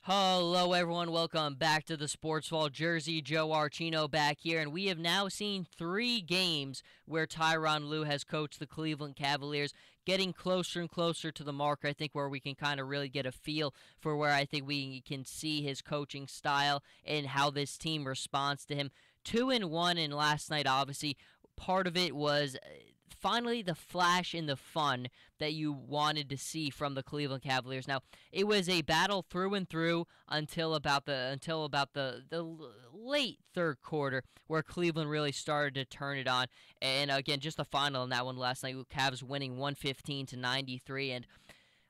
Hello, everyone. Welcome back to the Sports Vault. Jersey Joe Archino back here, and we have now seen 3 games where Tyronn Lue has coached the Cleveland Cavaliers, getting closer and closer to the mark, I think, where we can kind of really get a feel for where I think we can see his coaching style and how this team responds to him. 2-1 in last night, obviously. Part of it was finally the flash and the fun that you wanted to see from the Cleveland Cavaliers. Now, it was a battle through and through until about the late third quarter, where Cleveland really started to turn it on. And again, just the final in that one last night, Cavs winning 115-93. And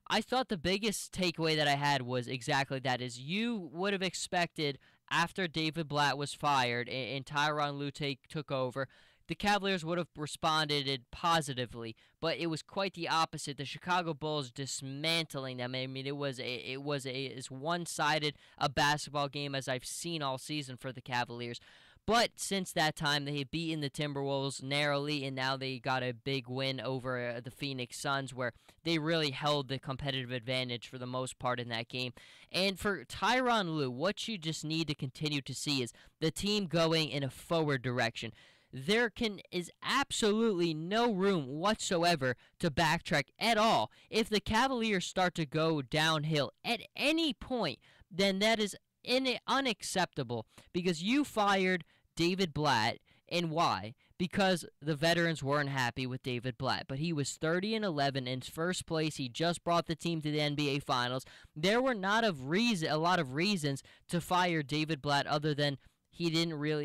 I thought the biggest takeaway that I had was exactly that: is you would have expected after David Blatt was fired and Tyronn Lue took over, the Cavaliers would have responded positively, but it was quite the opposite. The Chicago Bulls dismantling them. I mean, it was as one-sided a basketball game as I've seen all season for the Cavaliers. But since that time, they have beaten the Timberwolves narrowly, and now they got a big win over the Phoenix Suns, where they really held the competitive advantage for the most part in that game. And for Tyronn Lue, what you just need to continue to see is the team going in a forward direction. There is absolutely no room whatsoever to backtrack at all. If the Cavaliers start to go downhill at any point, then that is unacceptable, because you fired David Blatt. And why? Because the veterans weren't happy with David Blatt. But he was 30-11 in first place. He just brought the team to the NBA Finals. There were not a lot of reasons to fire David Blatt other than he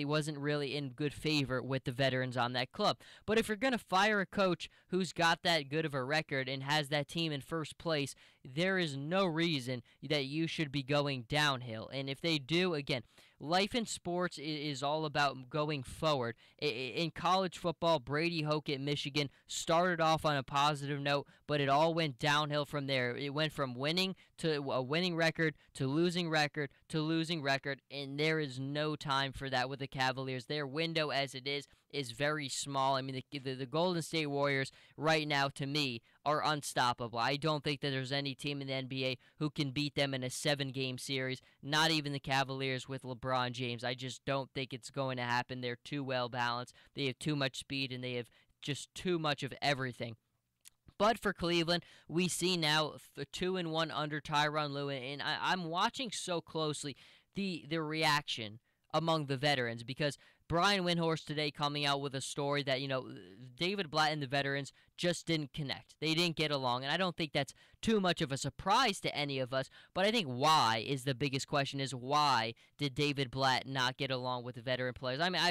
wasn't really in good favor with the veterans on that club. But if you're going to fire a coach who's got that good of a record and has that team in first place, there is no reason that you should be going downhill. And if they do, again, life in sports is all about going forward. In college football, Brady Hoke at Michigan started off on a positive note, but it all went downhill from there. It went from winning to a winning record to losing record to losing record, and there is no time for that with the Cavaliers. Their window as it is very small. I mean, the Golden State Warriors right now, to me, are unstoppable. I don't think that there's any team in the NBA who can beat them in a 7-game series, not even the Cavaliers with LeBron James. I just don't think it's going to happen. They're too well balanced. They have too much speed, and they have just too much of everything. But for Cleveland, we see now 2-1 under Tyronn Lue, and I'm watching so closely the reaction among the veterans, because Brian Windhorst today coming out with a story that, David Blatt and the veterans just didn't connect. They didn't get along, and I don't think that's too much of a surprise to any of us, but I think why is the biggest question: is why did David Blatt not get along with the veteran players? I mean,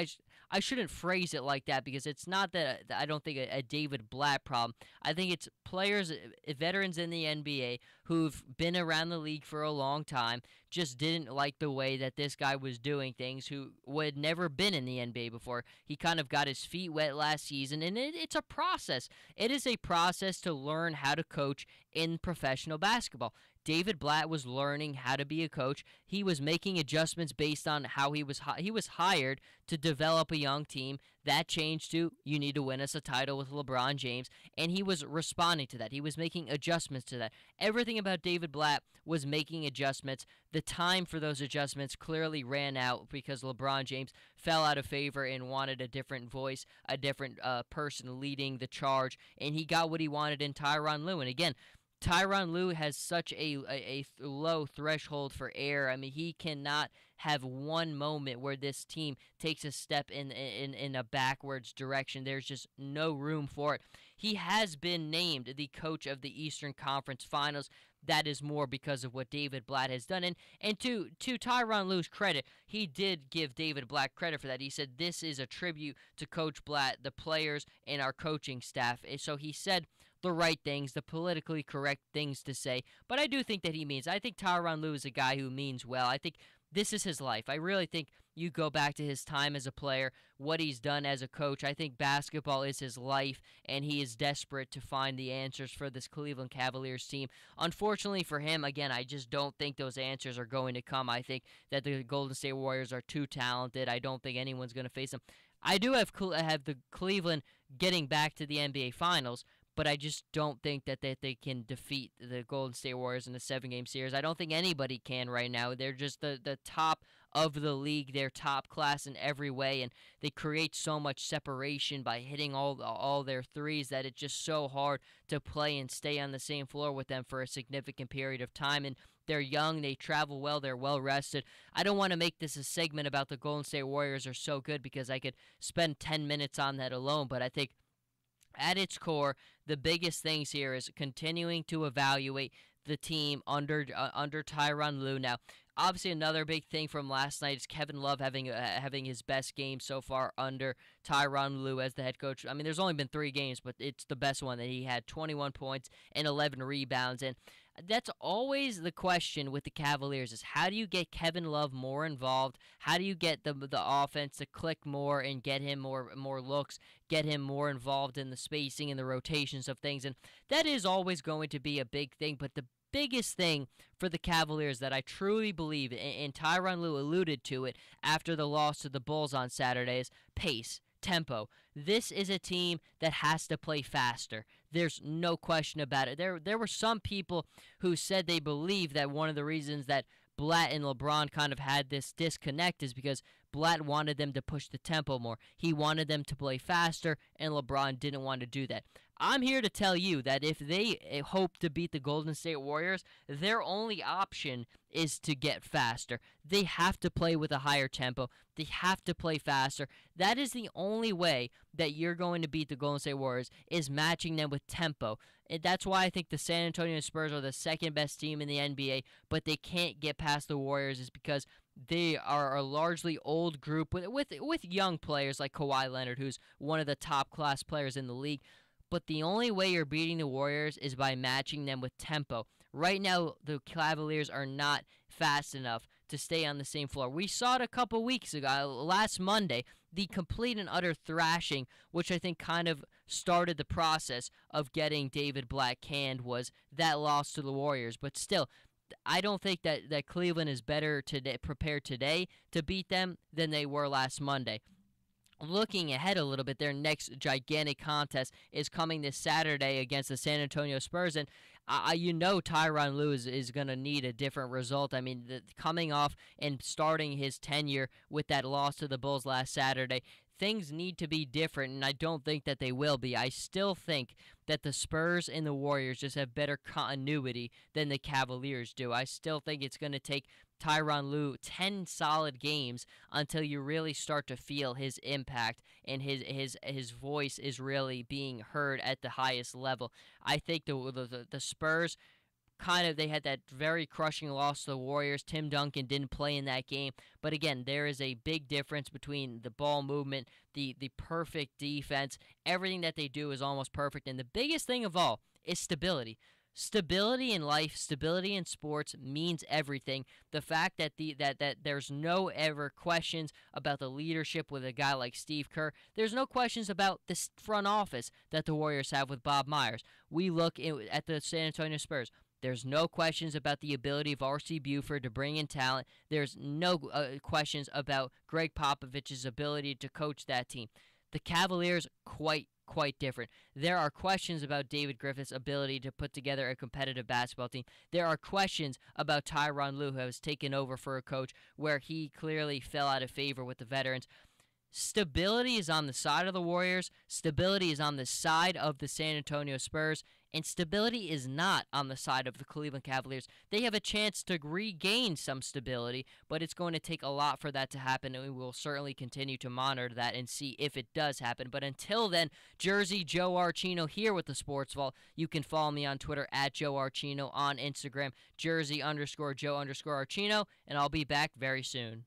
I shouldn't phrase it like that, because it's not that I don't think a David Blatt problem. I think it's players, veterans in the NBA who've been around the league for a long time, just didn't like the way that this guy was doing things, who had never been in the NBA before. He kind of got his feet wet last season, and it's a process. It is a process to learn how to coach in professional basketball. David Blatt was learning how to be a coach. He was making adjustments based on how he was hired to develop a young team. That changed to, you need to win us a title with LeBron James, and he was responding to that. He was making adjustments to that. Everything about David Blatt was making adjustments. The time for those adjustments clearly ran out because LeBron James fell out of favor and wanted a different voice, a different person leading the charge, and he got what he wanted in Tyronn Lue. And again, Tyronn Lue has such a low threshold for error. I mean, he cannot have one moment where this team takes a step in a backwards direction. There's just no room for it. He has been named the coach of the Eastern Conference Finals. That is more because of what David Blatt has done. And to Tyronn Lue's credit, he did give David Blatt credit for that. He said, this is a tribute to Coach Blatt, the players, and our coaching staff. So he said the right things, the politically correct things to say. But I do think that I think Tyronn Lue is a guy who means well. I think this is his life. I really think you go back to his time as a player, what he's done as a coach. I think basketball is his life, and he is desperate to find the answers for this Cleveland Cavaliers team. Unfortunately for him, again, I just don't think those answers are going to come. I think that the Golden State Warriors are too talented. I don't think anyone's going to face them. I do have the Cleveland getting back to the NBA Finals, but I just don't think that they can defeat the Golden State Warriors in a 7-game series. I don't think anybody can right now. They're just the top of the league. They're top class in every way, and they create so much separation by hitting all their threes that it's just so hard to play and stay on the same floor with them for a significant period of time. And they're young, they travel well, they're well rested. I don't want to make this a segment about the Golden State Warriors are so good because I could spend 10 minutes on that alone, but I think at its core, the biggest things here is continuing to evaluate the team under Tyronn Lue. Now, obviously, another big thing from last night is Kevin Love having his best game so far under Tyronn Lue as the head coach. I mean, there's only been 3 games, but it's the best one that he had 21 points and 11 rebounds. And that's always the question with the Cavaliers is how do you get Kevin Love more involved? How do you get the offense to click more and get him more looks, get him more involved in the spacing and the rotations of things? And that is always going to be a big thing, but the biggest thing for the Cavaliers that I truly believe, and Tyronn Lue alluded to it after the loss to the Bulls on Saturday, is pace, tempo. This is a team that has to play faster. There's no question about it. There were some people who said they believe that one of the reasons that Blatt and LeBron kind of had this disconnect is because Blatt wanted them to push the tempo more. He wanted them to play faster, and LeBron didn't want to do that. I'm here to tell you that if they hope to beat the Golden State Warriors, their only option is to get faster. They have to play with a higher tempo. They have to play faster. That is the only way that you're going to beat the Golden State Warriors, is matching them with tempo. And that's why I think the San Antonio Spurs are the second best team in the NBA, but they can't get past the Warriors is because they are a largely old group with young players like Kawhi Leonard, who's one of the top class players in the league. But the only way you're beating the Warriors is by matching them with tempo. Right now, the Cavaliers are not fast enough to stay on the same floor. We saw it a couple weeks ago, last Monday, the complete and utter thrashing, which I think kind of started the process of getting David Blatt canned, was that loss to the Warriors. But still, I don't think that Cleveland is better prepared today to beat them than they were last Monday. Looking ahead a little bit, their next gigantic contest is coming this Saturday against the San Antonio Spurs, and Tyronn Lue is going to need a different result. I mean, coming off and starting his tenure with that loss to the Bulls last Saturday, things need to be different, and I don't think that they will be. I still think that the Spurs and the Warriors just have better continuity than the Cavaliers do. I still think it's going to take Tyronn Lue 10 solid games until you really start to feel his impact and his voice is really being heard at the highest level. I think the Spurs they had that very crushing loss to the Warriors. Tim Duncan didn't play in that game. But again, there is a big difference between the ball movement, the perfect defense. Everything that they do is almost perfect. And the biggest thing of all is stability. Stability in life, stability in sports means everything. The fact that that there's no ever questions about the leadership with a guy like Steve Kerr. There's no questions about this front office that the Warriors have with Bob Myers. We look at the San Antonio Spurs. There's no questions about the ability of R.C. Buford to bring in talent. There's no questions about Greg Popovich's ability to coach that team. The Cavaliers, quite different. There are questions about David Griffith's ability to put together a competitive basketball team. There are questions about Tyronn Lue, who has taken over for a coach where he clearly fell out of favor with the veterans. Stability is on the side of the Warriors. Stability is on the side of the San Antonio Spurs. And stability is not on the side of the Cleveland Cavaliers. They have a chance to regain some stability, but it's going to take a lot for that to happen, and we will certainly continue to monitor that and see if it does happen. But until then, Jersey Joe Archino here with the Sports Vault. You can follow me on Twitter at Joe Archino, on Instagram, Jersey_Joe_Archino, and I'll be back very soon.